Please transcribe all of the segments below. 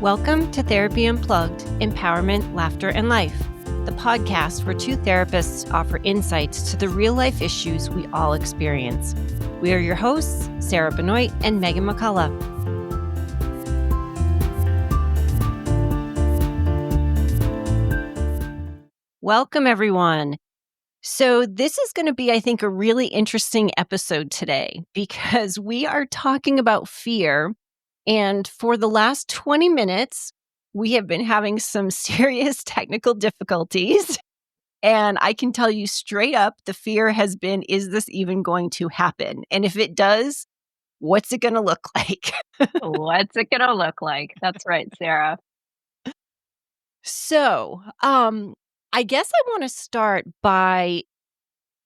Welcome to Therapy Unplugged, Empowerment, Laughter, and Life, the podcast where two therapists offer insights to the real-life issues we all experience. We are your hosts, Sarah Benoit and Megan McCullough. Welcome, everyone. So this is going to be, I think, a really interesting episode today because we are talking about fear. And for the last 20 minutes, we have been having some serious technical difficulties. And I can tell you straight up, the fear has been, is this even going to happen? And if it does, what's it going to look like? What's it going to look like? That's right, Sarah. So, I guess I want to start by,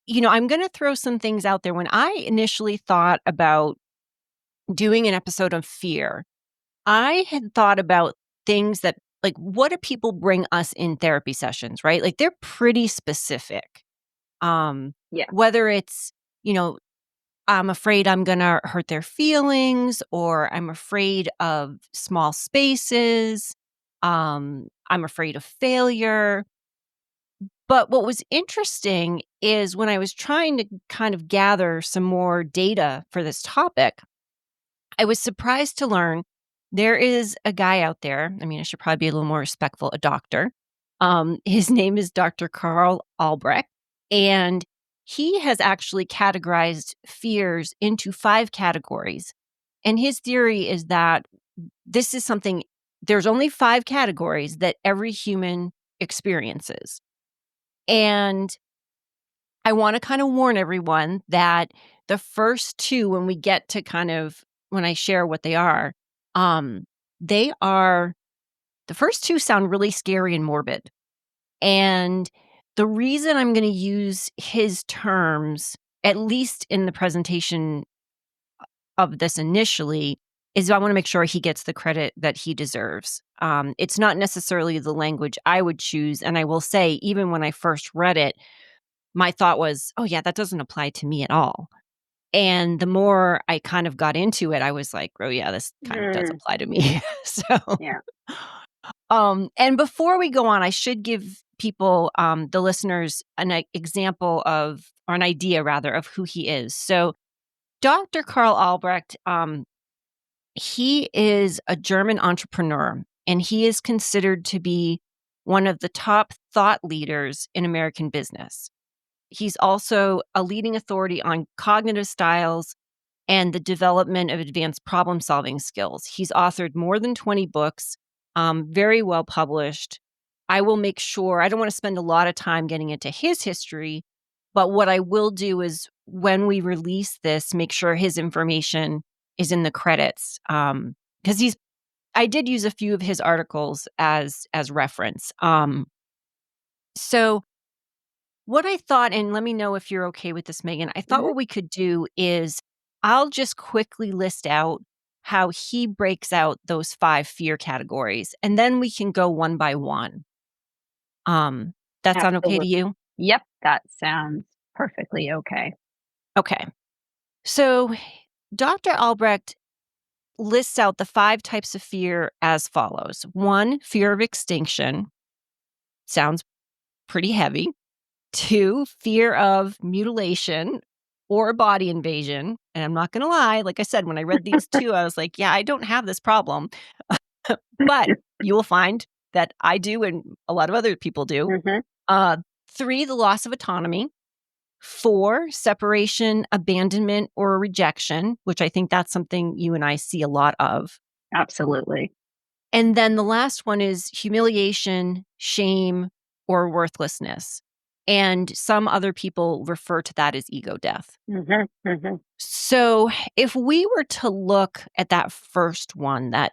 I'm going to throw some things out there. When I initially thought about doing an episode on fear, I had thought about things that, like, what do people bring us in therapy sessions, right? Like, they're pretty specific. Yeah. Whether it's, I'm afraid I'm going to hurt their feelings, or I'm afraid of small spaces. I'm afraid of failure. But what was interesting is when I was trying to kind of gather some more data for this topic, I was surprised to learn there is a guy out there. I mean, I should probably be a little more respectful, a doctor. His name is Dr. Karl Albrecht, and he has actually categorized fears into 5 categories. And his theory is that this is something, there's only 5 categories that every human experiences. And I want to kind of warn everyone that the first 2, when we get to when I share what they are, the first 2 sound really scary and morbid. And the reason I'm going to use his terms, at least in the presentation of this initially, is I want to make sure he gets the credit that he deserves. It's not necessarily the language I would choose. And I will say, even when I first read it, my thought was, oh yeah, that doesn't apply to me at all. And the more I kind of got into it, I was like, oh yeah, this kind of does apply to me. Yeah. And before we go on, I should give people, the listeners, an example of, or an idea rather, of who he is. So Dr. Karl Albrecht, he is a German entrepreneur, and he is considered to be one of the top thought leaders in American business. He's also a leading authority on cognitive styles and the development of advanced problem-solving skills. He's authored more than 20 books, very well published. I will make sure, I don't want to spend a lot of time getting into his history, but what I will do is when we release this, make sure his information is in the credits. Because I did use a few of his articles as reference. So what I thought, and let me know if you're okay with this, Megan, I thought what we could do is I'll just quickly list out how he breaks out those 5 fear categories, and then we can go one by one. That sound okay to you? Yep, that sounds perfectly okay. Okay. So Dr. Albrecht lists out the 5 types of fear as follows. 1, fear of extinction. Sounds pretty heavy. 2, fear of mutilation or body invasion. And I'm not going to lie, like I said, when I read these 2, I was like, yeah, I don't have this problem. But you will find that I do and a lot of other people do. 3, the loss of autonomy. 4, separation, abandonment, or rejection, which I think that's something you and I see a lot of. Absolutely. And then the last one is humiliation, shame, or worthlessness. And some other people refer to that as ego death. So if we were to look at that first one, that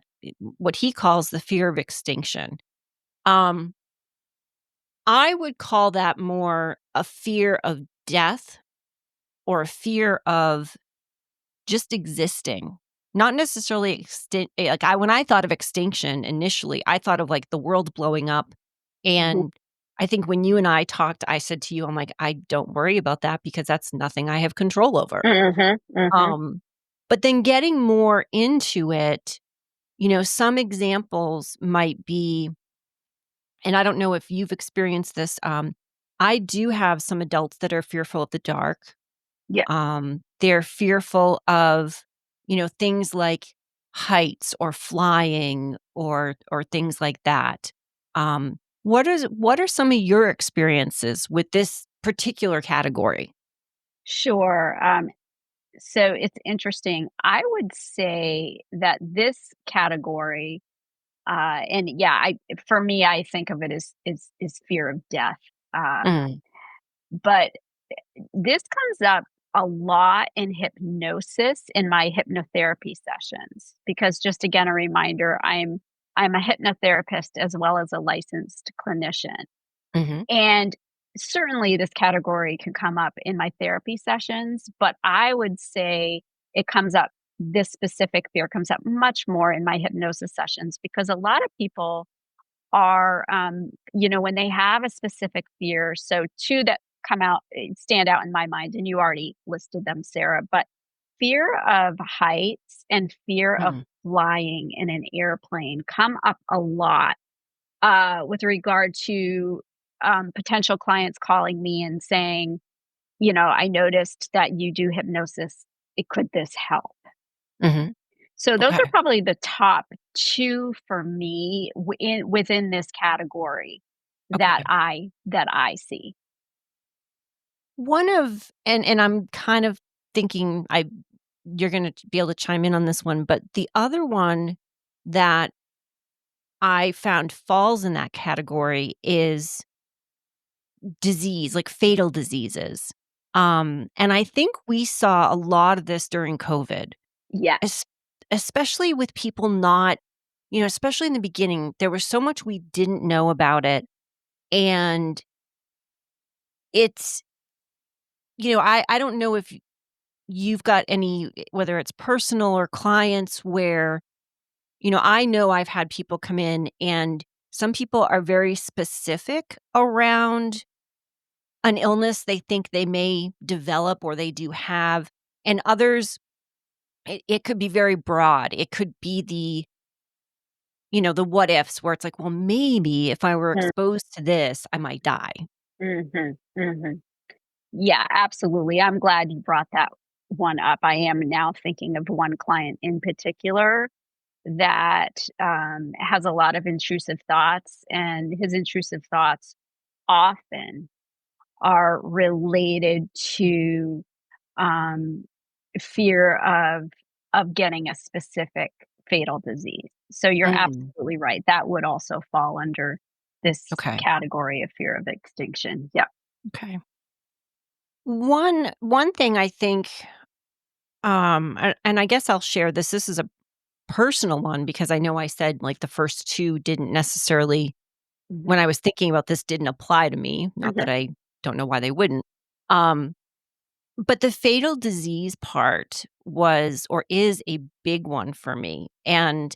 what he calls the fear of extinction, I would call that more a fear of death or a fear of just existing. Not necessarily when I thought of extinction initially, I thought of like the world blowing up. And I think when you and I talked, I said to you, I'm like, I don't worry about that because that's nothing I have control over. But then getting more into it, some examples might be, and I don't know if you've experienced this, I do have some adults that are fearful of the dark. Yeah. They're fearful of, things like heights or flying or things like that. What are some of your experiences with this particular category? Sure. So it's interesting. I would say that this category, and yeah, for me, I think of it as fear of death. Uh, Mm, but this comes up a lot in hypnosis in my hypnotherapy sessions because just again a reminder, I'm a hypnotherapist as well as a licensed clinician. mhm, And certainly this category can come up in my therapy sessions, but I would say it comes up this specific fear comes up much more in my hypnosis sessions because a lot of people are, when they have a specific fear. So, two that stand out in my mind, and you already listed them, Sarah, but fear of heights and fear of mm, flying in an airplane come up a lot with regard to potential clients calling me and saying, I noticed that you do hypnosis. Could this help? mhm, So those are okay, probably the top 2 for me within this category okay. that I see. One of and I'm kind of thinking you're gonna be able to chime in on this one, but the other one that I found falls in that category is disease, like fatal diseases. And I think we saw a lot of this during COVID, Yes. es- especially with people not, especially in the beginning, there was so much we didn't know about it. And it's, I don't know if you've got any, whether it's personal or clients, where, I know I've had people come in and some people are very specific around an illness they think they may develop or they do have, and others, it could be very broad. It could be the what ifs where it's like, well, maybe if I were Mm, exposed to this, I might die. mhm, mhm. Yeah, absolutely. I'm glad you brought that one up. I am now thinking of one client in particular that, has a lot of intrusive thoughts, and his intrusive thoughts often are related to um, fear of getting a specific fatal disease. So you're Mm, absolutely right. That would also fall under this okay. category of fear of extinction. Yeah. Okay. One thing I think, and I guess I'll share this. This is a personal one because I know I said like the first two didn't necessarily, Mhm. when I was thinking about this, didn't apply to me. Not that Mhm. I don't know why they wouldn't. Um, But the fatal disease part was or is a big one for me, and,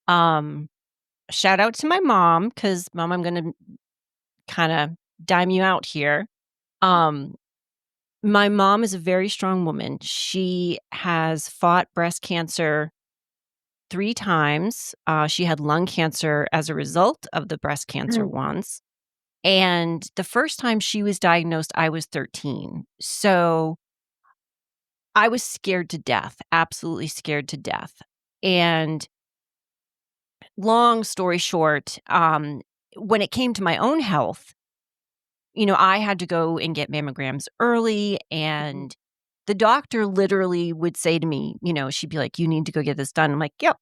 um, shout out to my mom, because Mom, I'm gonna kinda dime you out here. Um, my mom is a very strong woman. She has fought breast cancer 3 times. She had lung cancer as a result of the breast cancer Mm. once, and the first time she was diagnosed, I was 13. So I was scared to death, absolutely scared to death. And long story short, when it came to my own health, I had to go and get mammograms early. Mhm. And the doctor literally would say to me, she'd be like, "You need to go get this done." I'm like, "Yep."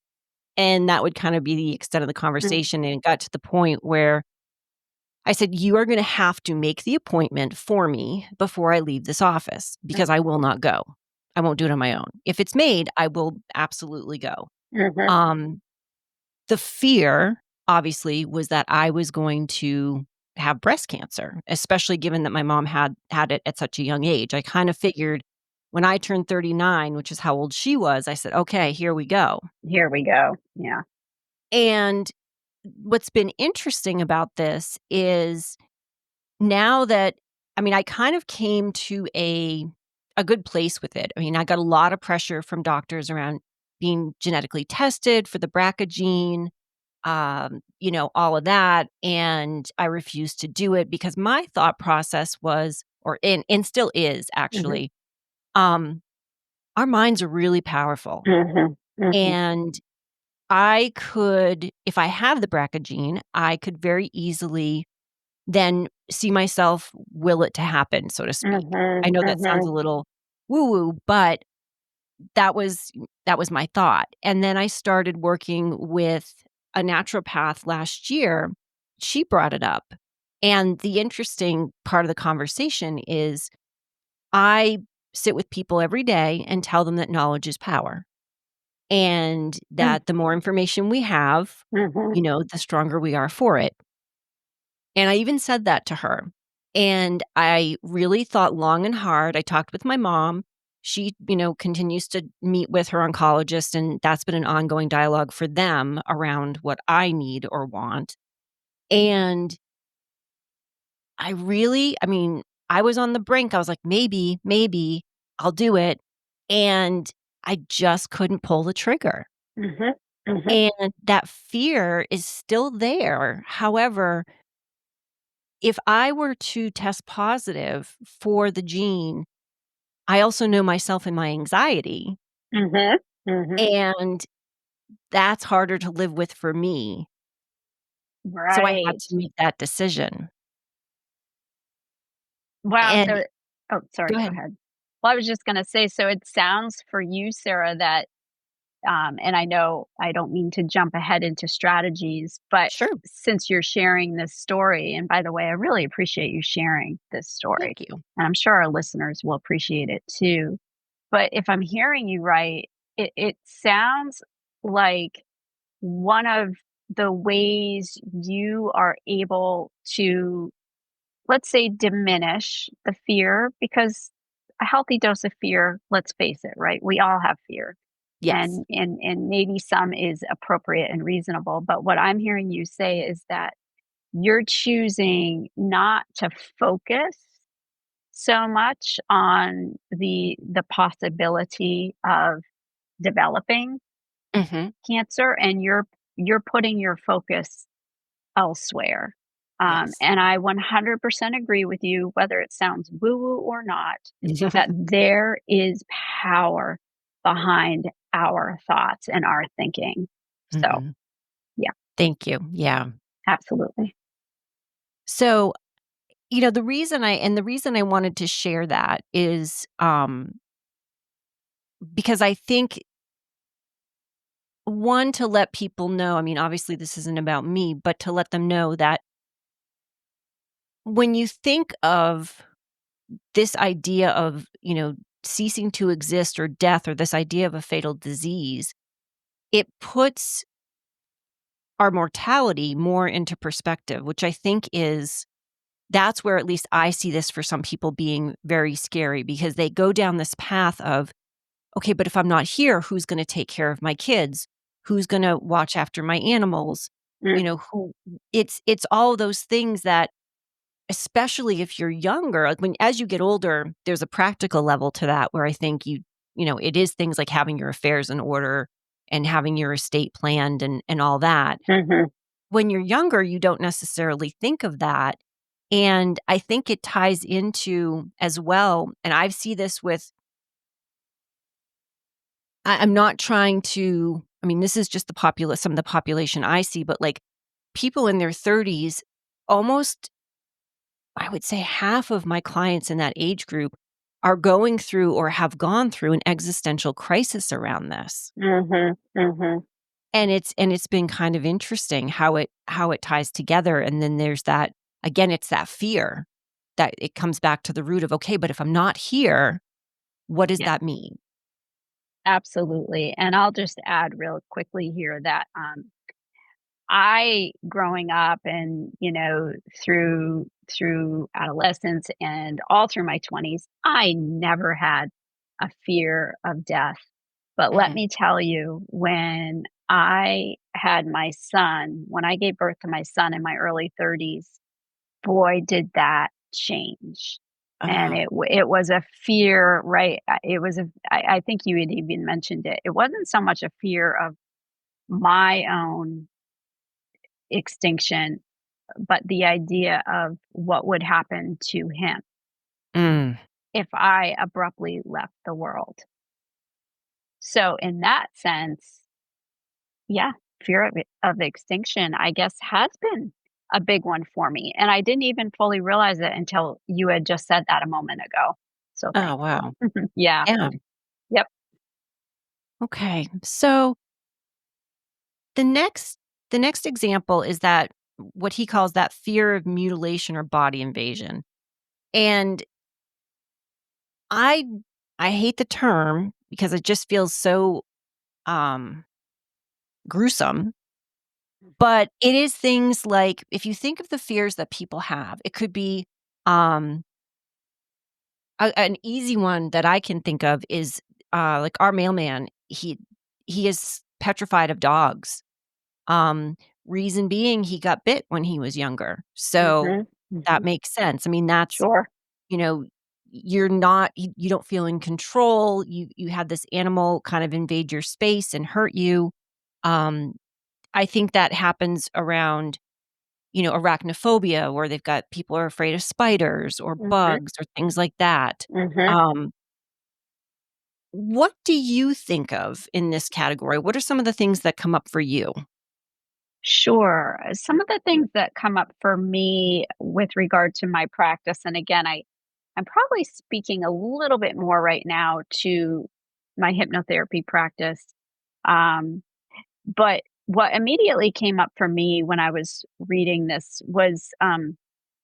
And that would kind of be the extent of the Mm. conversation. And it got to the point where I said, "You are going to have to make the appointment for me before I leave this office because I will not go. I won't do it on my own. If it's made, I will absolutely go." Mhm. Um, the fear, obviously, was that I was going to have breast cancer, especially given that my mom had it at such a young age. I kind of figured when I turned 39, which is how old she was, I said, "Okay, here we go." Here we go. Yeah. And what's been interesting about this is now that, I mean, I kind of came to a good place with it. I mean, I got a lot of pressure from doctors around, being genetically tested for the BRCA gene, all of that. And I refused to do it because my thought process was, and still is Mhm. actually, um, our minds are really powerful. Mhm. Mhm. And I could, if I have the BRCA gene, I could very easily then see myself will it to happen, so to speak. I Mhm. know that sounds Mhm. a little woo woo, but that was that was my thought. And then I started working with a naturopath last year. She brought it up. And the interesting part of the conversation is I sit with people every day and tell them that knowledge is power and Mm. that the more information we have, Mhm. the stronger we are for it. And I even said that to her. And I really thought long and hard. I talked with my mom. She, continues to meet with her oncologist, and that's been an ongoing dialogue for them around what I need or want. And I was on the brink. I was like, maybe I'll do it. And I just couldn't pull the trigger. Mhm. Mhm. And that fear is still there. However, if I were to test positive for the gene, I also know myself and my anxiety, Mhm. Mhm. and that's harder to live with for me. So I had Right. to make that decision. Wow, And so oh, go sorry, go ahead. ahead. Well, I was just gonna say, so it sounds for you, Sarah, that, and I know I don't mean to jump ahead into strategies, but Sure. since you're sharing this story, and by the way, I really appreciate you sharing this story, Thank you. and I'm sure our listeners will appreciate it too. But if I'm hearing you right, it sounds like one of the ways you are able to, let's say, diminish the fear, because a healthy dose of fear, let's face it, right? We all have fear. Yes. And maybe some is appropriate and reasonable, but what I'm hearing you say is that you're choosing not to focus so much on the possibility of developing Mhm. cancer, and you're putting your focus elsewhere. Yes. And I 100% agree with you, whether it sounds woo woo or not, that there is power behind our thoughts and our thinking. So, Mhm. yeah, Thank you. Yeah. absolutely. So, the reason I wanted to share that is, because I think, one, to let people know, obviously this isn't about me, but to let them know that when you think of this idea of, ceasing to exist or death or this idea of a fatal disease, it puts our mortality more into perspective, which I think that's where at least I see this for some people being very scary because they go down this path of, okay, but if I'm not here, who's going to take care of my kids? Who's going to watch after my animals? Mm, Who it's all of those things that, especially if you're younger, like as you get older, there's a practical level to that where I think it is things like having your affairs in order and having your estate planned and all that. mhm, When you're younger, you don't necessarily think of that. And I think it ties into as well. And I see this with, I'm not trying to, this is just some of the population I see, but like people in their 30s, almost, I would say half of my clients in that age group are going through or have gone through an existential crisis around this. mhm, mhm. And it's been kind of interesting how it ties together. And then there's that, again, it's that fear that it comes back to the root of, okay, but if I'm not here, what does Yeah, that mean? absolutely. And I'll just add real quickly here that I, growing up and, through adolescence and all through my 20s, I never had a fear of death. But let Mhm. me tell you, when I had my son, when I gave birth to my son in my early 30s, boy, did that change. and Oh. it was a fear, right? It was a I think you had even mentioned it. It wasn't so much a fear of my own extinction, but the idea of what would happen to him Mm. if I abruptly left the world. So in that sense, yeah, fear of extinction, I guess, has been a big one for me, and I didn't even fully realize it until you had just said that a moment ago. So Oh, thank you. wow. Yeah. Yeah. Yep. Okay. So the next the next example is that what he calls that fear of mutilation or body invasion. And I I hate the term because it just feels so um gruesome, but it is things like if you think of the fears that people have, it could be um an easy one that I can think of is like our mailman, he is petrified of dogs. Um, Reason being he got bit when he was younger. So Mhm. that Mhm. makes sense. I mean, that's, Sure. you know, you're not you don't feel in control. You had this animal kind of invade your space and hurt you. Um, I think that happens around, arachnophobia where they've got people are afraid of spiders or Mhm. bugs or things like that. Mhm. Um, what do you think of in this category? What are some of the things that come up for you? Sure. Some of the things that come up for me with regard to my practice, and again, I'm probably speaking a little bit more right now to my hypnotherapy practice. Um, but what immediately came up for me when I was reading this was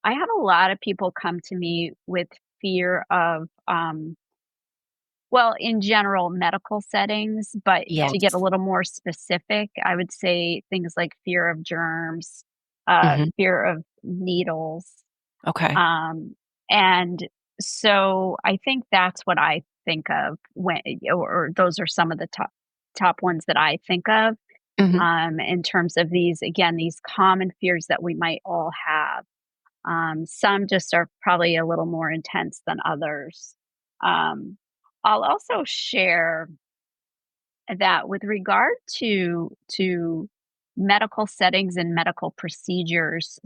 I have a lot of people come to me with fear of well, in general, medical settings, but to get a Yes. little more specific, I would say things like fear of germs, Mhm. fear of needles, Okay. um, and so I think that's what I think of when, or those are some of the top ones that I think of Mhm. in terms of these again these common fears that we might all have. Some just are probably a little more intense than others. Um, I'll also share that with regard to medical settings and medical procedures.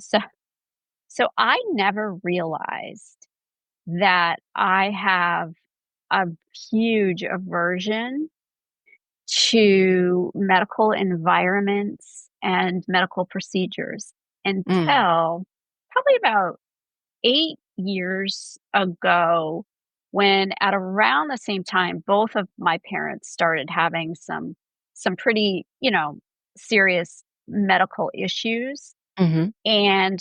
So I never realized that I have a huge aversion to medical environments and medical procedures Mm. until probably about 8 years ago when at around the same time both of my parents started having some pretty, serious medical issues, Mhm. and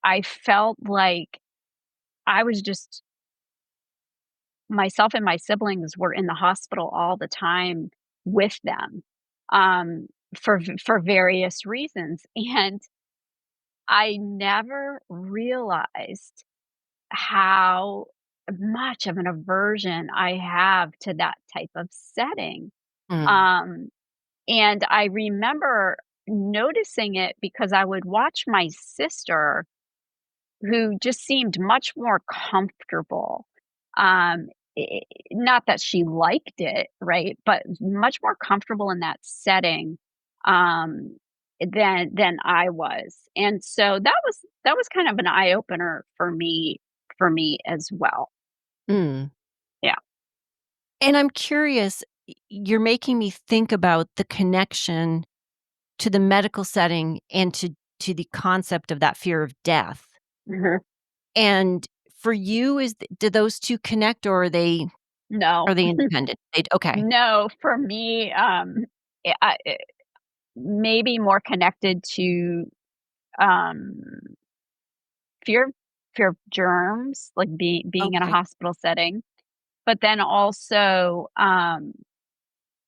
I felt like I was just myself and my siblings were in the hospital all the time with them, um, for various reasons, and I never realized how much of an aversion I have to that type of setting. Mm. Um, and I remember noticing it because I would watch my sister, who just seemed much more comfortable. Um, Not that she liked it, right? But much more comfortable in that setting um, than I was, and so that was kind of an eye opener for me as well. Mm. Yeah. And I'm curious, you're making me think about the connection to the medical setting and to the concept of that fear of death. Mhm. And for you, do those 2 connect or No, are they independent? Okay. no, for me, maybe more connected to um, fear fear of germs, like being in a Okay. hospital setting, but then also,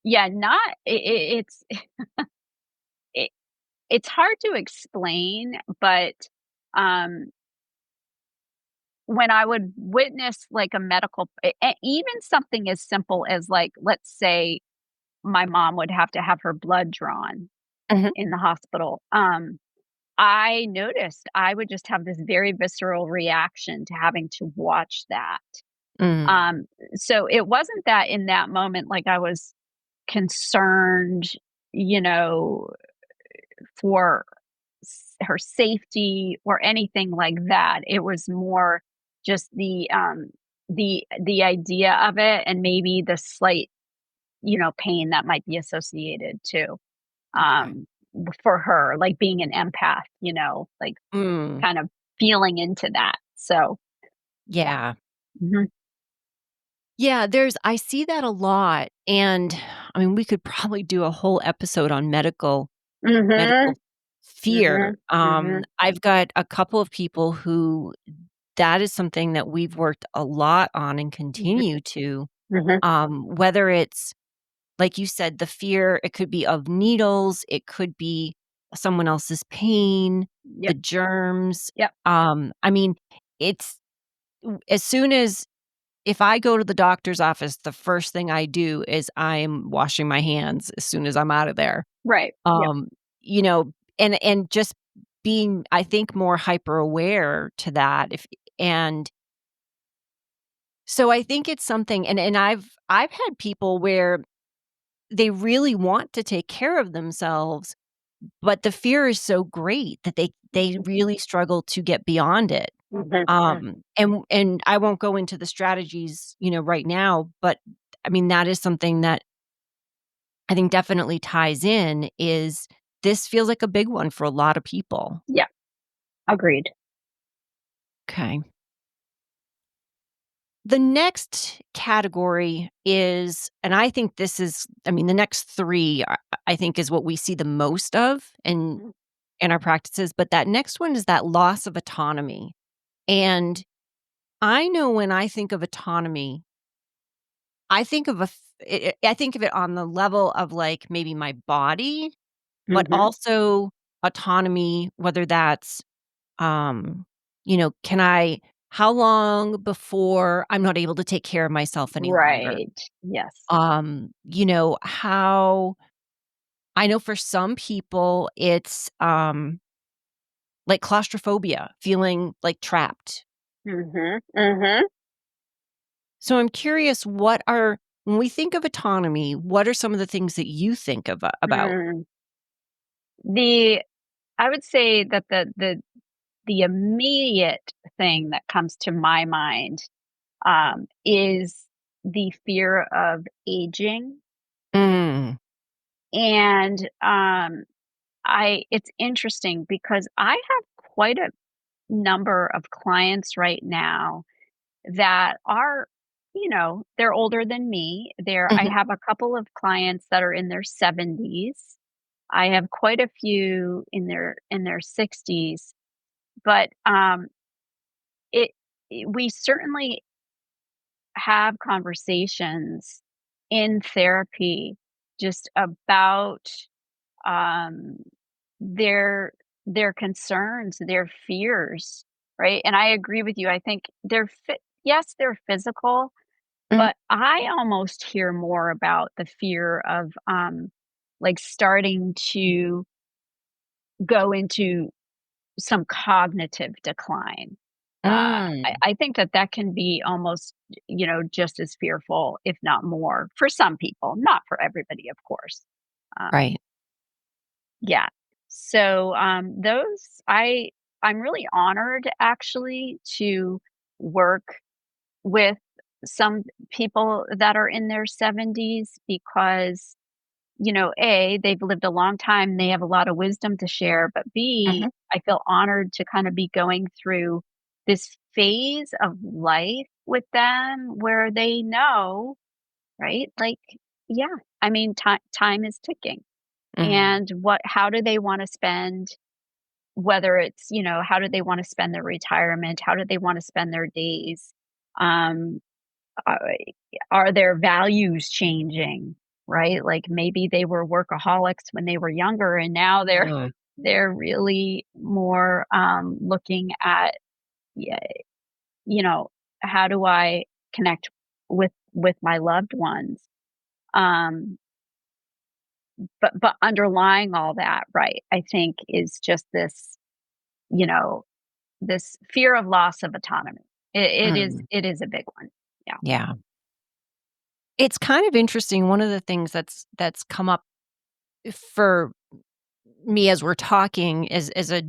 yeah, not it, it's hard to explain, but um, when I would witness like a medical, even something as simple as like, let's say, my mom would have to have her blood drawn Mhm. in the hospital. I noticed I would just have this very visceral reaction to having to watch that. Mm, Um, so it wasn't that in that moment, like, I was concerned, you know, for her safety or anything like that. It was more just the idea of it and maybe the slight, pain that might be associated too, okay. um, for her, like being an empath, like Mm, kind of feeling into that. So, yeah. yeah. Mhm. Yeah, I see that a lot, and, I mean, we could probably do a whole episode on Mhm. medical fear. Mhm. Mhm. I've got a couple of people who that is something that we've worked a lot on and Mhm. continue to, Mhm. whether it's, like you said, the fear, it could be of needles, it could be someone else's pain, the Yep. germs. Yep. I mean, it's as soon as if I go to the doctor's office, the first thing I do is I'm washing my hands as soon as I'm out of there. Right. Yep. Um, you know, and just being, I think, more hyper aware to that. If and so I think it's something, and I've had people where they really want to take care of themselves, but the fear is so great that they Mhm. really struggle to get beyond it. Mhm. Mhm. And I won't go into the strategies, right now, but I mean, that is something that I think definitely ties in is this feels like a big one for a lot of people. Yeah. Agreed. Okay. The next category is, and I think this is, I mean, the next 3 I think is what we see the most of Mhm. in our practices, but that next one is that loss of autonomy. And I know when I think of autonomy, I think of I think of it on the level of, like, maybe my body, but Mhm. also autonomy, whether that's, um, can I how long before I'm not able to take care of myself any longer? Right. Yes. How I know for some people, it's, like claustrophobia, feeling, like, trapped. Mhm. Mhm. So I'm curious, when we think of autonomy, what are some of the things that you think about? Mm. The I would say that the immediate thing that comes to my mind, is the fear of aging, Mm, and, I it's interesting because I have quite a number of clients right now that are, they're older than me. I mhm, have a couple of clients that are in their 70s. I have quite a few in their 60s, but it, we certainly have conversations in therapy just about um, their their concerns, their fears, right? And I agree with you. I think yes, they're physical, mhm, but I almost hear more about the fear of like starting to go into some cognitive decline. mm, I think that can be almost, just as fearful, if not more, for some people, not for everybody, of course. Um, right. yeah. So I'm really honored actually to work with some people that are in their 70s because A, they've lived a long time, they have a lot of wisdom to share, but B, Mhm, I feel honored to kind of be going through this phase of life with them where they know, right? Like, yeah, I mean, time is ticking. mm, And how do they want to spend, whether it's, how do they want to spend their retirement? How do they want to spend their days? Um, uh, are their values changing, right? Like maybe they were workaholics when they were younger and now they're mm, they're really more looking at, yeah, you know, how do I connect with my loved ones? Um but underlying all that, right, I think is just this. you know, this fear of loss of autonomy. Mm, It is a big one. Yeah. yeah. It's kind of interesting, one of the things that's come up for me as we're talking as a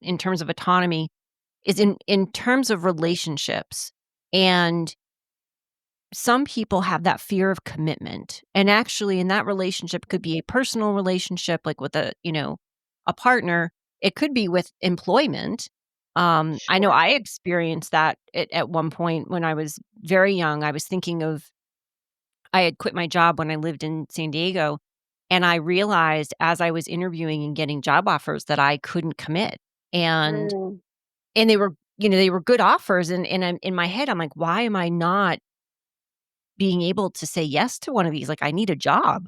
in terms of autonomy is in terms of relationships, and some people have that fear of commitment, and actually in that relationship could be a personal relationship, like with a partner. It could be with employment. I know Sure. I experienced that at one point when I was very young. I was thinking of I had quit my job when I lived in San Diego, and I realized as I was interviewing and getting job offers that I couldn't commit. And Mm, and they were, they were good offers, and I'm in my head, I'm like, "Why am I not being able to say yes to one of these? Like, I need a job."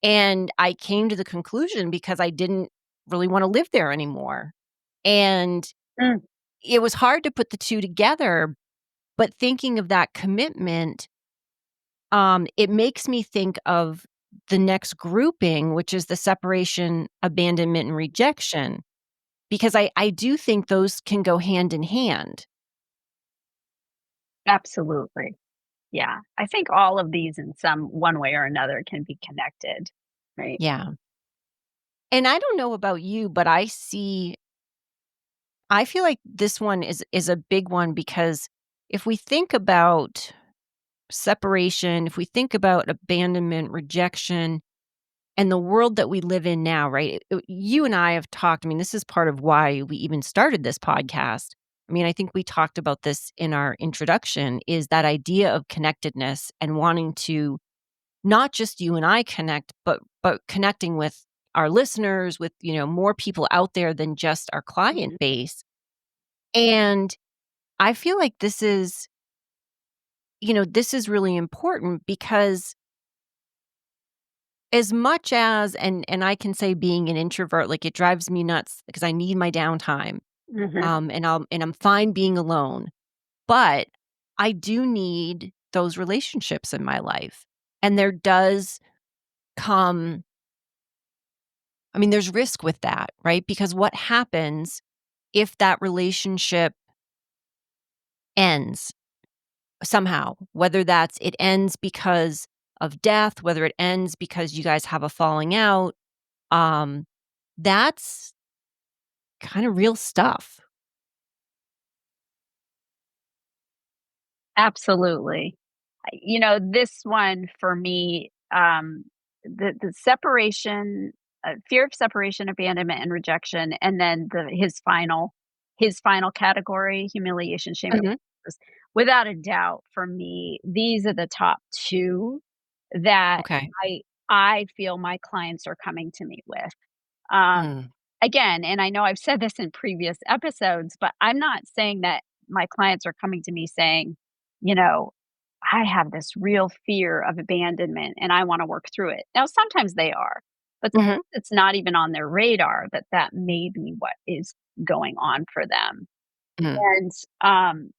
And I came to the conclusion because I didn't really wanna live there anymore. And mm, it was hard to put the 2 together, but thinking of that commitment, it makes me think of the next grouping, which is the separation, abandonment, and rejection, because I do think those can go hand in hand. absolutely. Yeah. I think all of these in some one way or another can be connected, right? Yeah. And I don't know about you, but I feel like this one is a big one because if we think about separation, if we think about abandonment, rejection, and the world that we live in now, right? You and I have talked. I mean, this is part of why we even started this podcast. I mean, I think we talked about this in our introduction is that idea of connectedness and wanting to not just you and I connect, but connecting with our listeners, with, more people out there than just our client Mhm, base. And I feel like this is really important because as much as and I can say being an introvert, like, it drives me nuts because I need my downtime, mhm. and I'm fine being alone, but I do need those relationships in my life, and there does come I mean, there's risk with that, right? Because what happens if that relationship ends somehow? Whether that's it ends because of death, whether it ends because you guys have a falling out, um, that's kinda real stuff. Absolutely. This one for me, the separation, fear of separation, abandonment, and rejection, and then his final category, humiliation, shame, or Mhm. loss, without a doubt, for me, these are the top 2 that Okay. I I feel my clients are coming to me with. Um, Mm. Again, and I know I've said this in previous episodes, but I'm not saying that my clients are coming to me saying, you know, I have this real fear of abandonment and I want to work through it. Now, sometimes they are, but Mhm. it's not even on their radar that that may be what is going on for them. Mm. And um,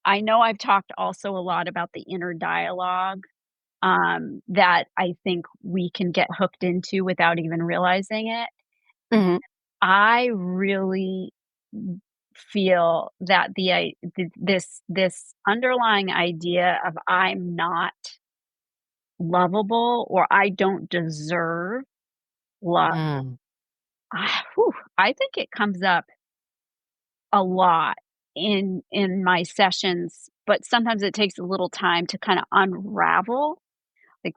I know I've talked also a lot about the inner dialogue that I think we can get hooked into without even realizing it. Mhm. I really feel that this underlying idea of I'm not lovable or I don't deserve love, Mm. I think it comes up a lot in my sessions, but sometimes it takes a little time to kinda unravel, like,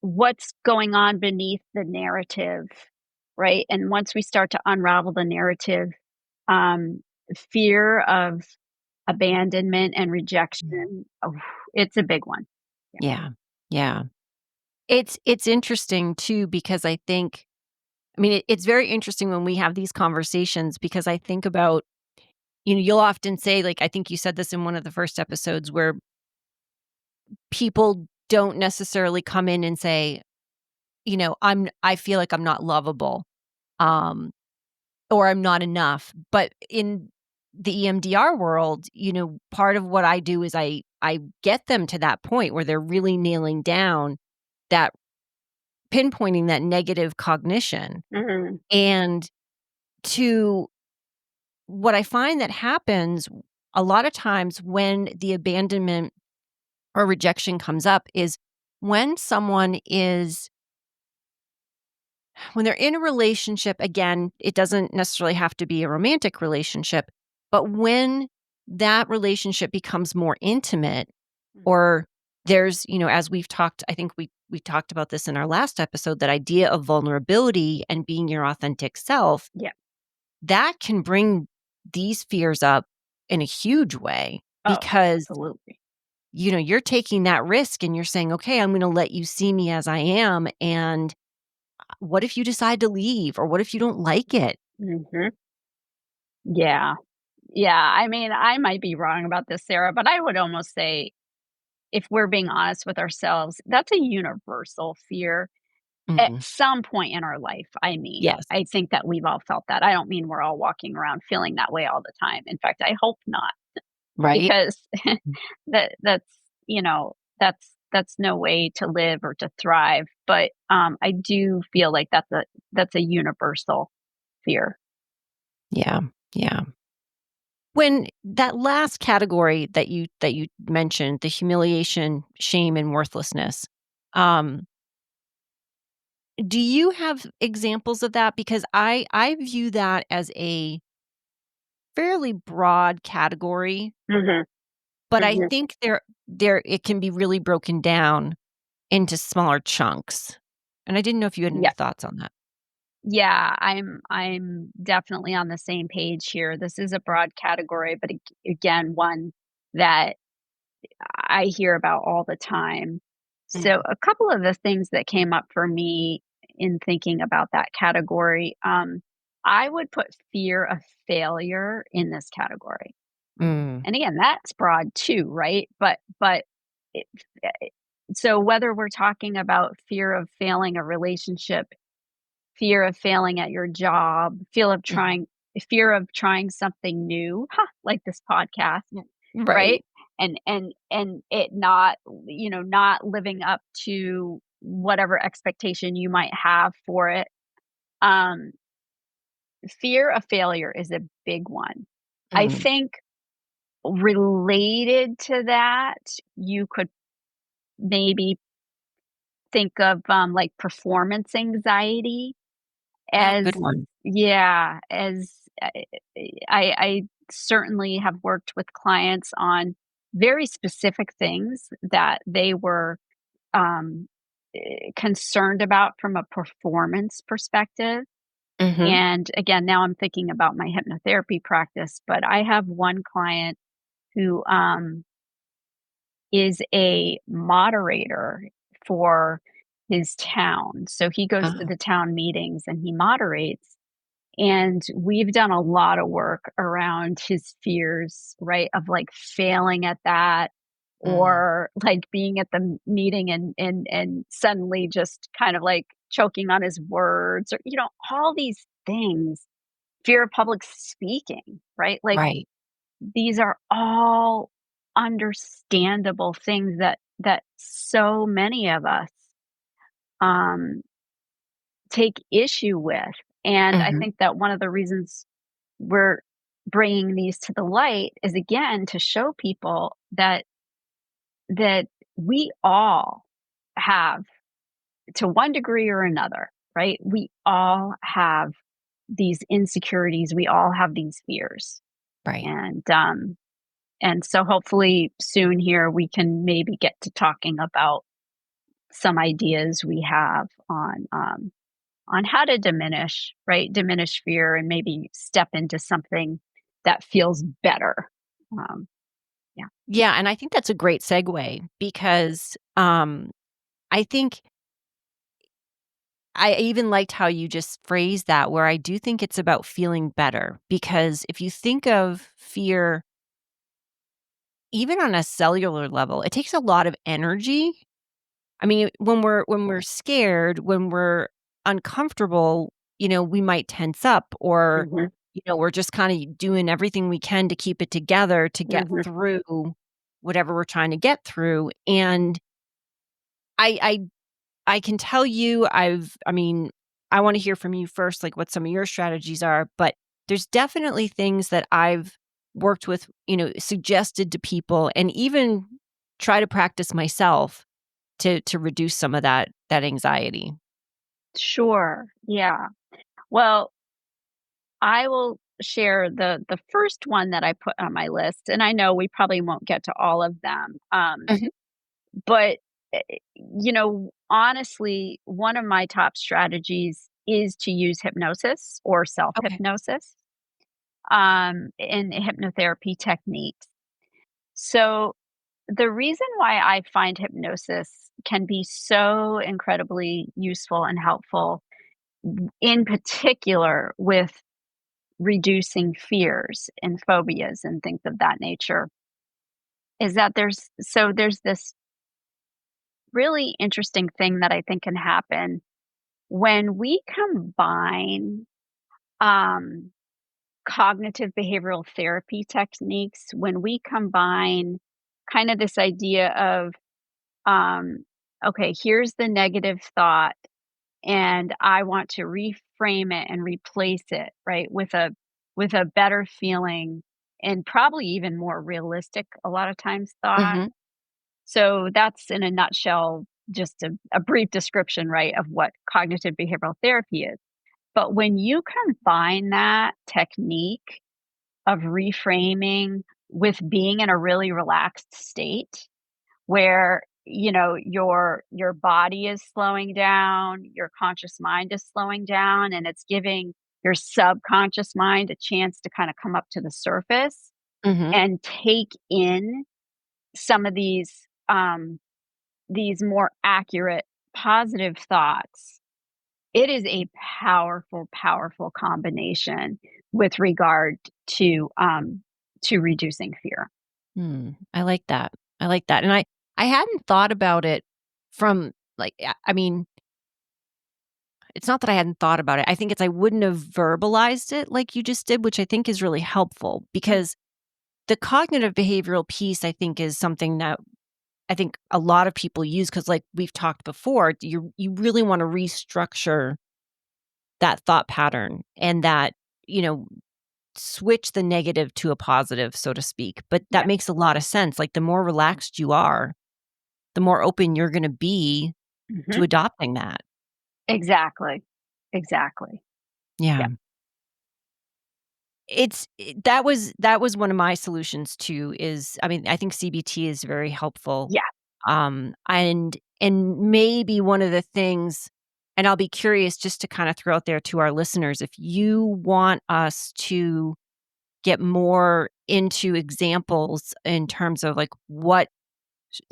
what's going on beneath the narrative, right? And once we start to unravel the narrative, um, fear of abandonment and Mm. rejection, it's a big one. Yeah. Yeah. Yeah. It's interesting too because I mean, it's very interesting when we have these conversations because I think about, you'll often say, like, I think you said this in one of the first episodes where people don't necessarily come in and say, I feel like I'm not lovable, um, or I'm not enough. But in the EMDR world, part of what I do is I get them to that point where they're really nailing down that pinpointing that negative cognition Mhm. and to what I find that happens a lot of times when the abandonment or rejection comes up is when someone is when they're in a relationship, again, it doesn't necessarily have to be a romantic relationship, but when that relationship becomes more intimate Mhm. or there's, as we've talked, I think we talked about this in our last episode, that idea of vulnerability and being your authentic self, Yeah. that can bring these fears up in a huge way Oh, because, absolutely. you're taking that risk and you're saying, "Okay, I'm gonna let you see me as I am, and what if you decide to leave or what if you don't like it?" Mhm. Yeah. Yeah, I mean, I might be wrong about this, Sarah, but I would almost say if we're being honest with ourselves, that's a universal fear at Mhm. some point in our life. I mean, Yes. I think that we've all felt that. I don't mean we're all walking around feeling that way all the time. In fact, I hope not, Right? because that's, that's no way to live or to thrive. But I do feel like that's a universal fear. Yeah. Yeah. When that last category that you mentioned, the humiliation, shame, and worthlessness, um, do you have examples of that? Because I view that as a fairly broad category, Mhm. but I Mhm. think there it can be really broken down into smaller chunks. And I didn't know if you had any Yeah. thoughts on that. Yeah, I'm definitely on the same page here. This is a broad category, but again, one that I hear about all the time. So, Mhm. a couple of the things that came up for me in thinking about that category, I would put fear of failure in this category. Mm. And again, that's broad too, right? But it, eh, so whether we're talking about fear of failing a relationship, fear of failing at your job, Mhm. fear of trying something new, like this podcast, Yeah. Right. right? And it not, not living up to whatever expectation you might have for it. Um, Fear of failure is a big one. I Mm. think related to that, you could maybe think of like performance anxiety. Oh, As good one. yeah, as I certainly have worked with clients on very specific things that they were, um, concerned about from a performance perspective, Mhm. and again, now I'm thinking about my hypnotherapy practice, but I have one client who, is a moderator for his town, so he goes to Oh. the town meetings and he moderates. And we've done a lot of work around his fears, right? Of like failing at that Mm. or like being at the meeting and suddenly just kind of like choking on his words or all these things. Fear of public speaking, right? Like Right. these are all understandable things that so many of us um take issue with. And I Mhm. think that one of the reasons we're bringing these to the light is again to show people that we all have, to one degree or another, right? We all have these insecurities, we all have these fears. Right. And so hopefully soon here we can maybe get to talking about some ideas we have on how to diminish, right? Diminish fear and maybe step into something that feels better. Um, yeah. Yeah, and I think that's a great segue because, I think I even liked how you just phrased that, where I do think it's about feeling better, because if you think of fear, even on a cellular level, it takes a lot of energy. I mean, when we're scared, when we're uncomfortable, we might tense up or, Mhm. we're just kinda doing everything we can to keep it together to get Mhm. through whatever we're trying to get through, and I I I can tell you I mean, I wanna hear from you first, like, what some of your strategies are, but there's definitely things that I've worked with, suggested to people and even try to practice myself to reduce some of that anxiety. Sure. Yeah. Well, I will share the first one that I put on my list, and I know we probably won't get to all of them. Mhm. But honestly, one of my top strategies is to use hypnosis or self Okay. hypnosis in hypnotherapy techniques. So the reason why I find hypnosis can be so incredibly useful and helpful, in particular with reducing fears and phobias and things of that nature, is that there's this really interesting thing that I think can happen when we combine um, cognitive behavioral therapy techniques, when we combine kind of this idea of, um, okay, here's the negative thought, and I want to reframe it and replace it, right, with a better feeling and probably even more realistic a lot of times thought. Mhm. So that's in a nutshell, just a brief description, right, of what cognitive behavioral therapy is. But when you combine that technique of reframing with being in a really relaxed state where, your body is slowing down, your conscious mind is slowing down, and it's giving your subconscious mind a chance to kind of come up to the surface Mhm. and take in some of these more accurate positive thoughts. It is a powerful, powerful combination with regard to reducing fear. I like that. I like that, and I hadn't thought about it from, like, I mean, it's not that I hadn't thought about it. I think it's I wouldn't have verbalized it like you just did, which I think is really helpful Mhm. because the cognitive behavioral piece, I think, is something that I think a lot of people use because, like we've talked before, you really wanna restructure that thought pattern and that, you know, switch the negative to a positive, so to speak, but that Yeah. makes a lot of sense, like, the more relaxed you are, the more open you're gonna be to Mhm. adopting that. Exactly. Exactly. Yeah. Yeah. That was one of my solutions too is I mean, I think CBT is very helpful. Yeah. And maybe one of the things and I'll be curious just to kinda throw out there to our listeners, if you want us to get more into examples in terms of, like, what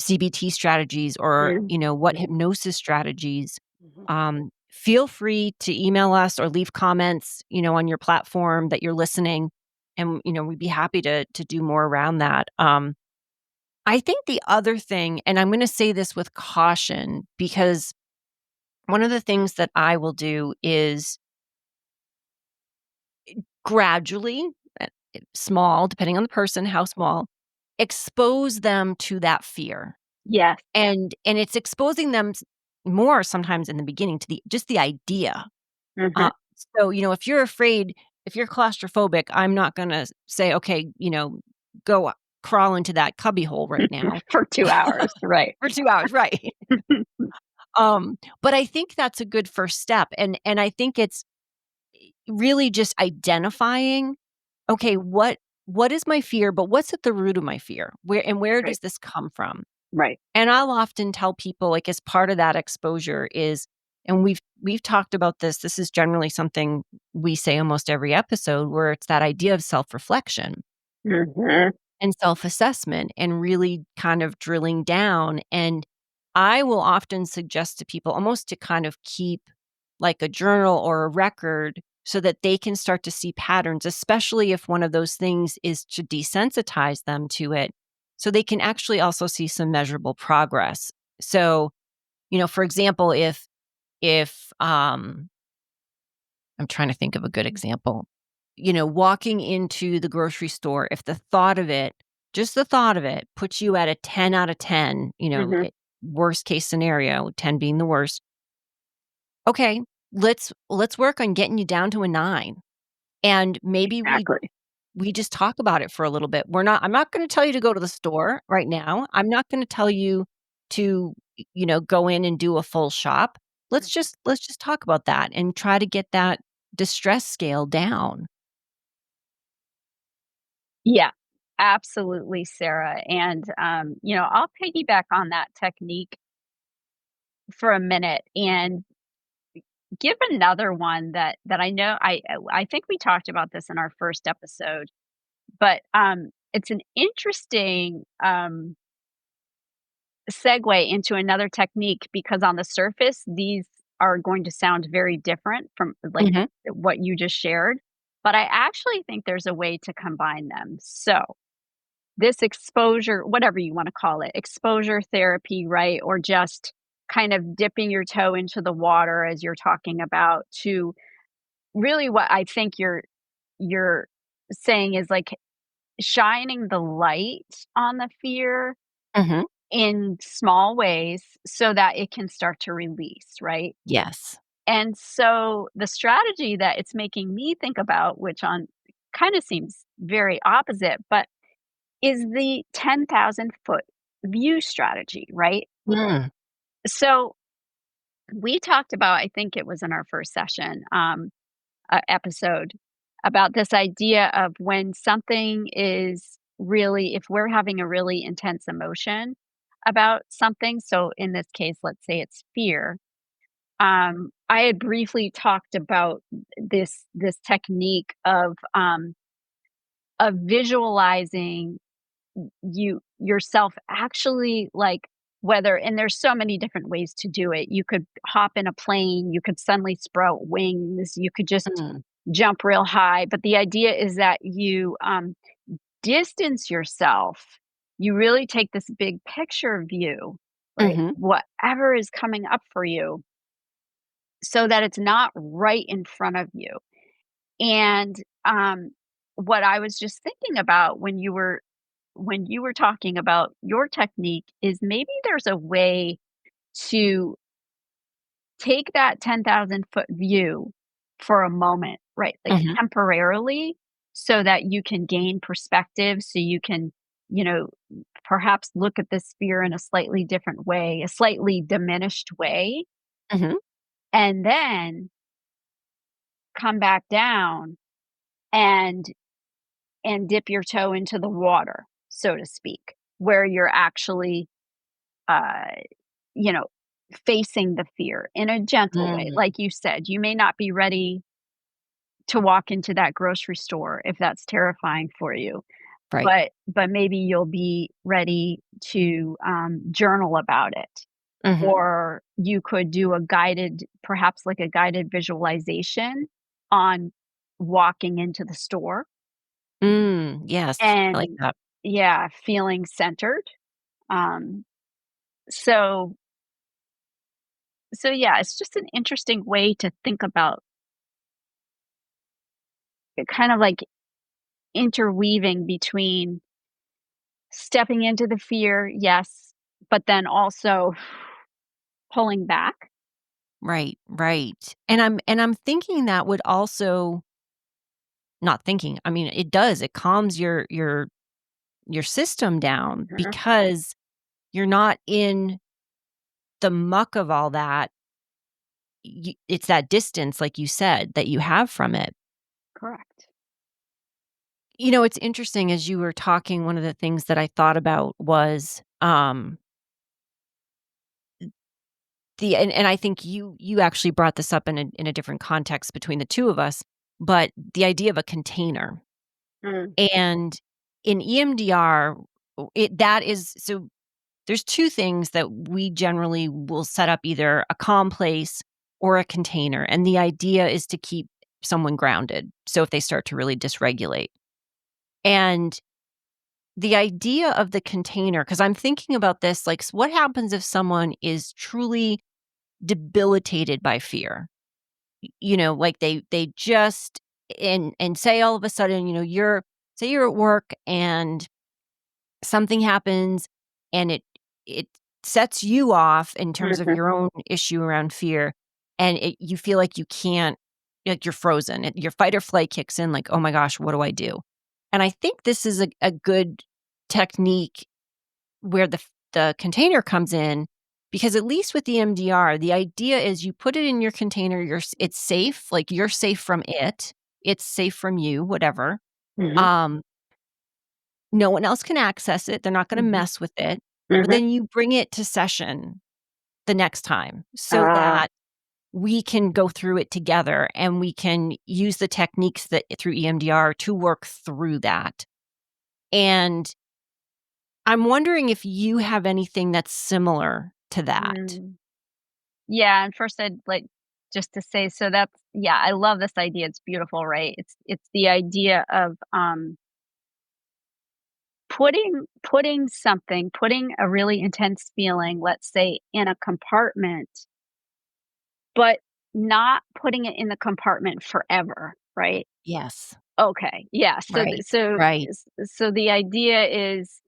CBT strategies or, Mm. what Mhm. hypnosis strategies, Mhm. feel free to email us or leave comments, on your platform that you're listening, and, we'd be happy to do more around that. I think the other thing, and I'm gonna say this with caution because one of the things that I will do is gradually, small, depending on the person, how small, expose them to that fear. Yes. And it's exposing them more sometimes in the beginning to the idea. Mhm. Uh, so, if you're claustrophobic, I'm not gonna say, "Okay, go crawl into that cubby hole right now For 2 hours, right. for 2 hours," right? But I think that's a good first step, and I think it's really just identifying, "Okay, what is my fear, but what's at the root of my fear? Where Right. does this come from?" Right. And I'll often tell people, like, as part of that exposure is and we've talked about this is generally something we say almost every episode, where it's that idea of self-reflection Mhm. and self-assessment and really kind of drilling down, and I will often suggest to people almost to kind of keep, like, a journal or a record so that they can start to see patterns, especially if one of those things is to desensitize them to it, so they can actually also see some measurable progress. So, for example, if I'm trying to think of a good example. Walking into the grocery store, if the thought of it, just the thought of it, puts you at a 10 out of 10, Mhm. worst case scenario, 10 being the worst. Okay, let's work on getting you down to a 9. And maybe Exactly. we just talk about it for a little bit. I'm not gonna tell you to go to the store right now. I'm not gonna tell you to, go in and do a full shop. Let's just talk about that and try to get that distress scale down. Yeah, absolutely, Sarah. And, I'll piggyback on that technique for a minute and give another one that I know I think we talked about this in our first episode, but it's an interesting segue into another technique because on the surface these are going to sound very different from like Mhm, what you just shared, but I actually think there's a way to combine them. So, this exposure, whatever you want to call it, exposure therapy, right? Or just kind of dipping your toe into the water as you're talking about to really what I think you're saying is like shining the light on the fear mhm. in small ways so that it can start to release, right? Yes. And so the strategy that it's making me think about, which on kind of seems very opposite, but is the 10,000-foot view strategy, right? Mm, So we talked about, I think it was in our first session, episode, about this idea of when something is really, if we're having a really intense emotion about something. So in this case, let's say it's fear. I had briefly talked about this technique of visualizing yourself actually like whether and there's so many different ways to do it. You could hop in a plane, you could suddenly sprout wings, you could just mm, jump real high, but the idea is that you distance yourself. You really take this big picture view, right? mhm, Whatever is coming up for you so that it's not right in front of you. And what I was just thinking about when you were talking about your technique is maybe there's a way to take that 10,000-foot view for a moment, right? Like mhm, temporarily so that you can gain perspective, so you can, you know, perhaps look at this fear in a slightly different way, a slightly diminished way, mhm, and then come back down and dip your toe into the water, so to speak, where you're actually uh you know, facing the fear in a gentle way. mm. Like you said, you may not be ready to walk into that grocery store if that's terrifying for you, Right. but maybe you'll be ready to, journal about it. Mhm. Or you could do a guided perhaps like a guided visualization on walking into the store Yes, I like and that. yeah, feeling centered. Um, so yeah, it's just an interesting way to think about it, kind of like interweaving between stepping into the fear, yes, but then also pulling back. Right, right. And I'm thinking that would also not thinking, I mean, it does, it calms your system down Mhm. because you're not in the muck of all that. It's that distance, like you said, that you have from it. Correct. It's interesting as you were talking, one of the things that I thought about was, and I think you actually brought this up in a different context between the 2 of us, but the idea of a container. Mm, And in EMDR, that is so there's 2 things that we generally will set up, either a calm place or a container, and the idea is to keep someone grounded, so if they start to really dysregulate. And the idea of the container, because 'cause I'm thinking about this, like, what happens if someone is truly debilitated by fear? Like, they just and say all of a sudden, you're at work and something happens and it sets you off in terms of mhm, your own issue around fear, and you feel like you can't like you're frozen. Your fight or flight kicks in like, "Oh my gosh, what do I do?" And I think this is a good technique where the container comes in, because at least with the MDR, the idea is you put it in your container, it's safe, like, you're safe from it, it's safe from you, whatever. Mhm, Um, no one else can access it, they're not gonna mhm, mess with it, but mhm. then you bring it to session the next time so Uh, that we can go through it together and we can use the techniques that through EMDR to work through that. And I'm wondering if you have anything that's similar to that. mm. Yeah, and first I'd like just to say, so that's yeah, I love this idea, it's beautiful, right? It's the idea of, putting a really intense feeling, let's say, in a compartment, but not putting it in the compartment forever, right? Yes. Okay, yeah, Right. Right. so the idea is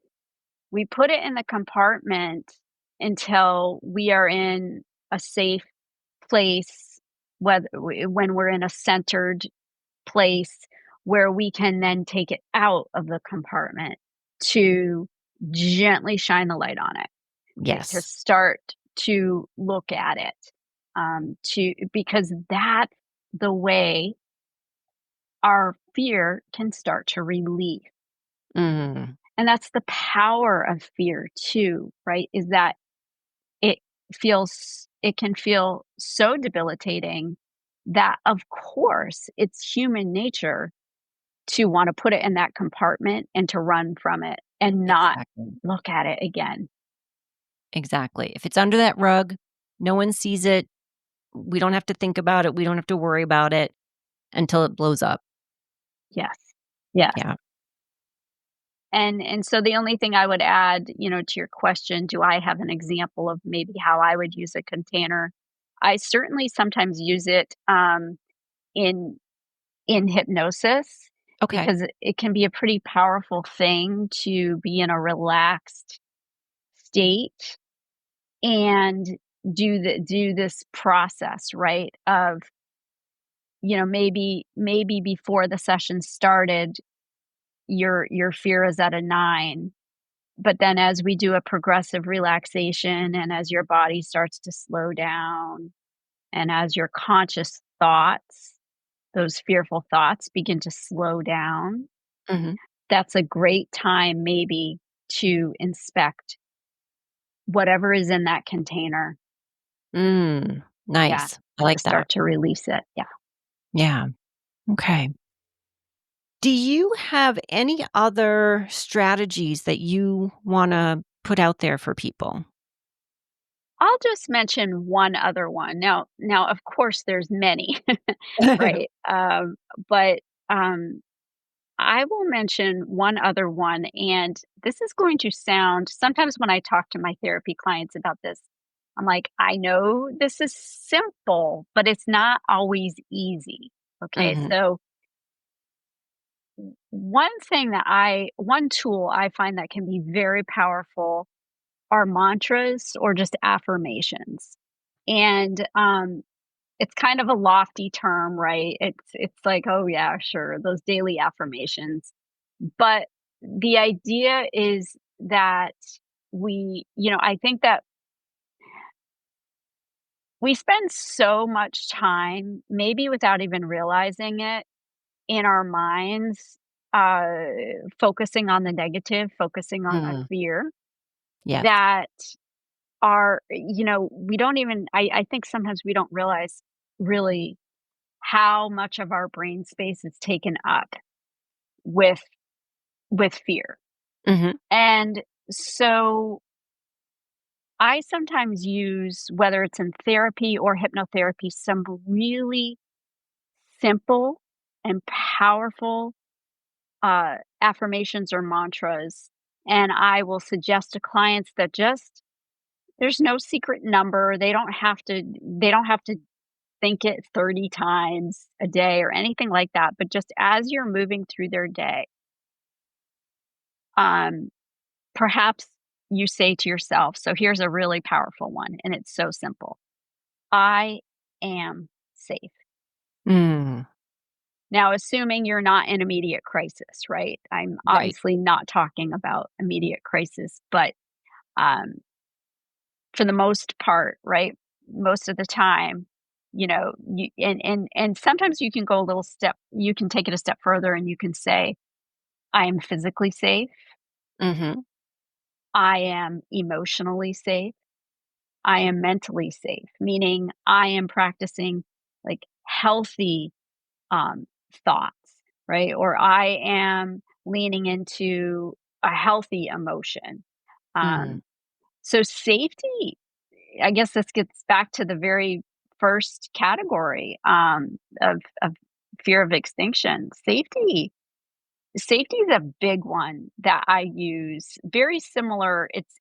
we put it in the compartment until we are in a safe place, whether when we're in a centered place where we can then take it out of the compartment to gently shine the light on it, okay, to Yes. start to look at it, to because that's the way our fear can start to relieve. Mm. And that's the power of fear too, right? Is that it it can feel so debilitating that of course it's human nature to want to put it in that compartment and to run from it and not Exactly. look at it again. Exactly. If it's under that rug, no one sees it, we don't have to think about it, we don't have to worry about it until it blows up. Yes. Yes. Yeah. And so the only thing I would add, to your question, do I have an example of maybe how I would use a container? I certainly sometimes use it in hypnosis Okay. because it can be a pretty powerful thing to be in a relaxed state and do this process, right? Of, maybe before the session started, your fear is at a 9, but then as we do a progressive relaxation and as your body starts to slow down and as your conscious thoughts, those fearful thoughts begin to slow down, Mhm. that's a great time maybe to inspect whatever is in that container. Mm. Yeah, Nice. I to like that. start to release it. Yeah. Yeah. Okay. Do you have any other strategies that you wanna put out there for people? I'll just mention one other one. Now, of course, there's many, right? But I will mention one other one, and this is going to sound sometimes when I talk to my therapy clients about this, I'm like, I know this is simple, but it's not always easy. Okay, Mhm. so one tool I find that can be very powerful are mantras or just affirmations. And it's kind of a lofty term, right? It's like, oh yeah, sure, those daily affirmations. But the idea is that I think that we spend so much time, maybe without even realizing it, in our minds, uh, focusing on the negative, focusing on the Mm. fear Yes. that we don't even, I think sometimes we don't realize really how much of our brain space is taken up with fear. Mhm. And so I sometimes use, whether it's in therapy or hypnotherapy, some really simple and powerful affirmations or mantras. And I will suggest to clients that just there's no secret number. They don't have to think it 30 times a day or anything like that. But just as you're moving through their day, um, perhaps you say to yourself, so here's a really powerful one, and it's so simple: I am safe. Mm, Now, assuming you're not in immediate crisis, right? I'm right. obviously not talking about immediate crisis, but um, for the most part, right? Most of the time, and sometimes you can go a little step, you can take it a step further, and you can say, I am physically safe, Mhm, I am emotionally safe, I am mentally safe, meaning I am practicing like healthy um, thoughts, right? Or I am leaning into a healthy emotion. mm, Um, so safety, I guess this gets back to the very first category of fear of extinction. Safety is a big one that I use. Very similar. It's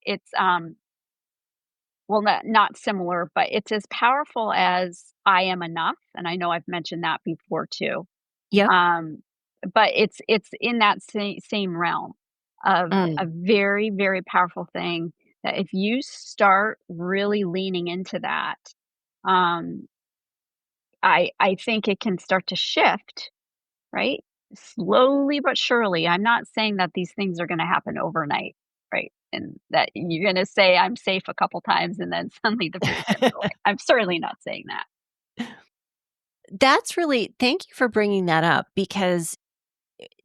well, not similar, but it's as powerful as I am enough, and I know I've mentioned that before too. yep, Um, but it's in that same realm of a mm, very, very powerful thing that if you start really leaning into that, um, I think it can start to shift, right? Slowly but surely. I'm not saying that these things are gonna happen overnight, right? And that you're gonna say, "I'm safe" a couple times, and then suddenly the fear is gonna go away. I'm certainly not saying that. That's really thank you for bringing that up because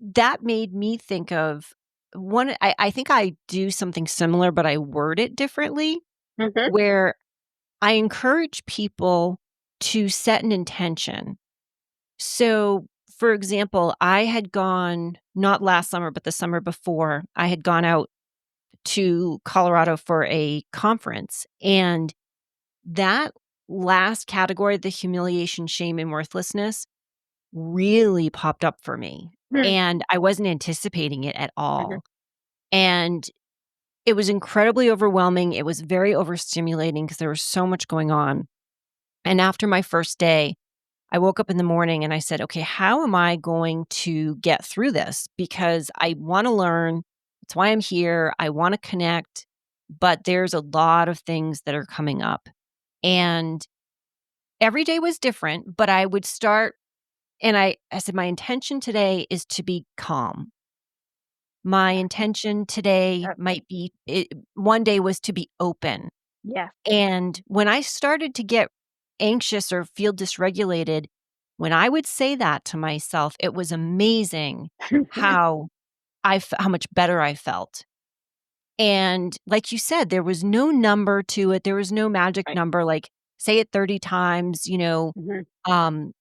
that made me think of one I think I do something similar, but I word it differently, Mhm. where I encourage people to set an intention. So, for example, I had gone not last summer, but the summer before, I had gone out to Colorado for a conference, and that last category, the humiliation, shame, and worthlessness, really popped up for me, Mm. and I wasn't anticipating it at Mhm. all, and it was incredibly overwhelming, it was very overstimulating because there was so much going on, and after my first day, I woke up in the morning and I said, "Okay, how am I going to get through this? Because I wanna learn, it's why I'm here, I wanna connect, but there's a lot of things that are coming up." And every day was different, but I would start and I said, "My intention today is to be calm. My Yeah. intention today might be" one day was to be open. Yes. And when I started to get anxious or feel dysregulated, when I would say that to myself, it was amazing how how much better I felt. And like you said, there was no number to it. There was no magic Right. number like say it 30 times, Mhm. um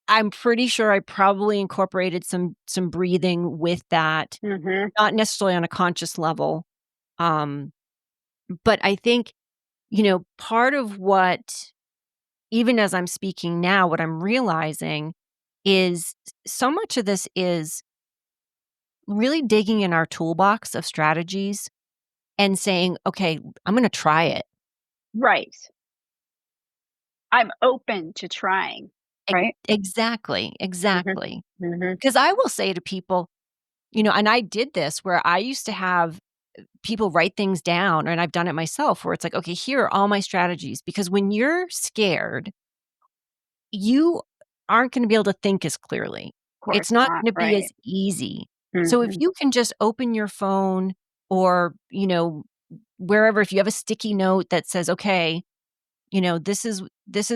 I'm pretty sure I probably incorporated some breathing with that, Mhm. not necessarily on a conscious level. Um, but I think, part of what even as I'm speaking now, what I'm realizing is so much of this is really digging in our toolbox of strategies and saying, "Okay, I'm gonna try it." Right. I'm open to trying, right? Exactly, Mhm. exactly. Mhm. Because I will say to people, and I did this where I used to have people write things down, and I've done it myself where it's like, "Okay, here are all my strategies." Because when you're scared, you aren't gonna be able to think as clearly. Of course It's not not, gonna be as right. easy. So if Mhm. you can just open your phone or, wherever, if you have a sticky note that says, "Okay, this is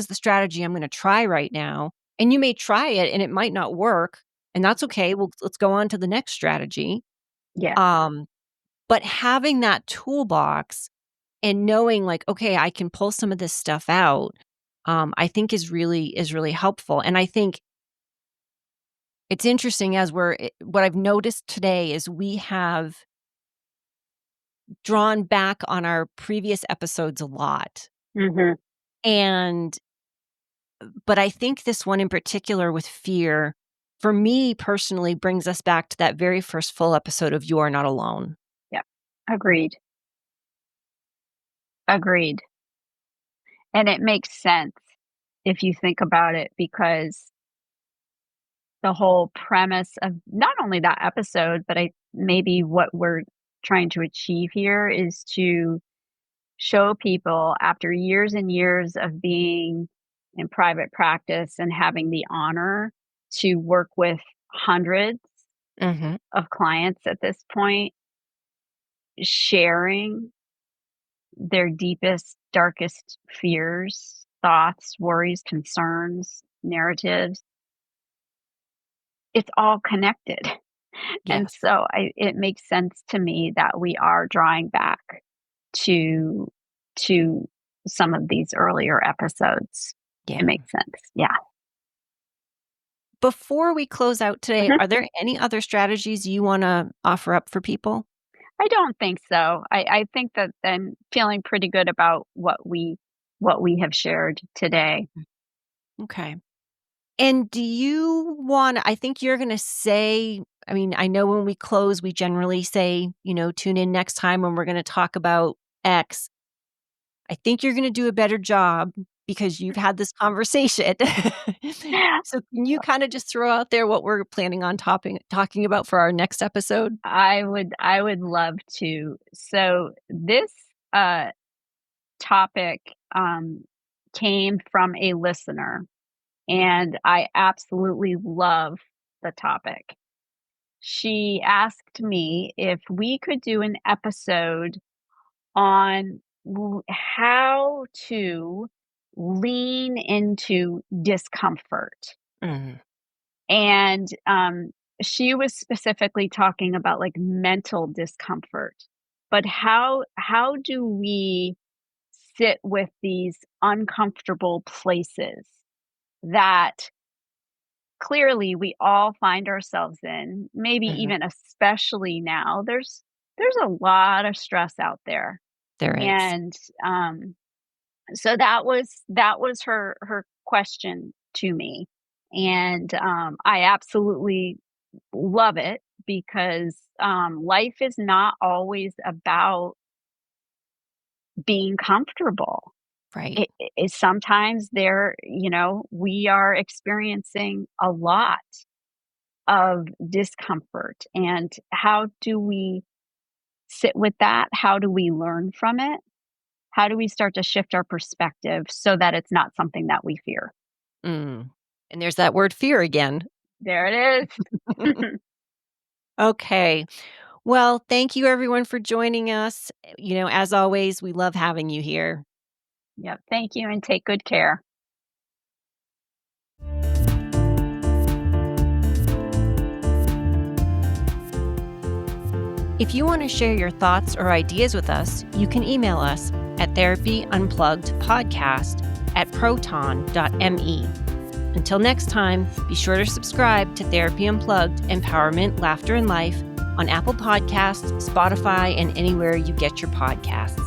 the strategy I'm gonna try right now," and you may try it and it might not work, and that's okay. Let's go on to the next strategy. Yes. Um, but having that toolbox and knowing like, okay, I can pull some of this stuff out, I think is really helpful. And I think it's interesting as what I've noticed today is we have drawn back on our previous episodes a lot. Mhm. And but I think this one in particular with fear, for me personally, brings us back to that very first full episode of You Are Not Alone. Yep. Agreed. Agreed. And it makes sense if you think about it because the whole premise of not only that episode, but I maybe what we're trying to achieve here is to show people after years and years of being in private practice and having the honor to work with hundreds Mhm. of clients at this point, sharing their deepest, darkest fears, thoughts, worries, concerns, narratives, it's all connected. And Yes. so it makes sense to me that we are drawing back to to some of these earlier episodes. It Yeah. makes sense. Yeah. Before we close out today, Mhm. are there any other strategies you wanna offer up for people? I don't think so. I think that I'm feeling pretty good about what we have shared today. Okay. And do you wanna I think you're gonna say I mean, I know when we close, we generally say, "Tune in next time when we're gonna talk about X." I think you're gonna do a better job because you've had this conversation. So can you kinda just throw out there what we're planning on talking about for our next episode? I would love to. So this uh topic came from a listener, and I absolutely love the topic. She asked me if we could do an episode on how to lean into discomfort. Mhm. And she was specifically talking about like mental discomfort. But how do we sit with these uncomfortable places that clearly we all find ourselves in, maybe Mhm. even especially now? There's a lot of stress out there. There is. And so that was her question to me. And I absolutely love it because life is not always about being comfortable. Right. Sometimes we are experiencing a lot of discomfort. And how do we sit with that? How do we learn from it? How do we start to shift our perspective so that it's not something that we fear? Mm. And there's that word fear again. There it is. Okay. Well, thank you everyone for joining us. As always, we love having you here. Yep. Thank you and take good care. If you want to share your thoughts or ideas with us, you can email us at therapyunpluggedpodcast@proton.me. Until next time, be sure to subscribe to Therapy Unplugged Empowerment, Laughter, and Life on Apple Podcasts, Spotify, and anywhere you get your podcasts.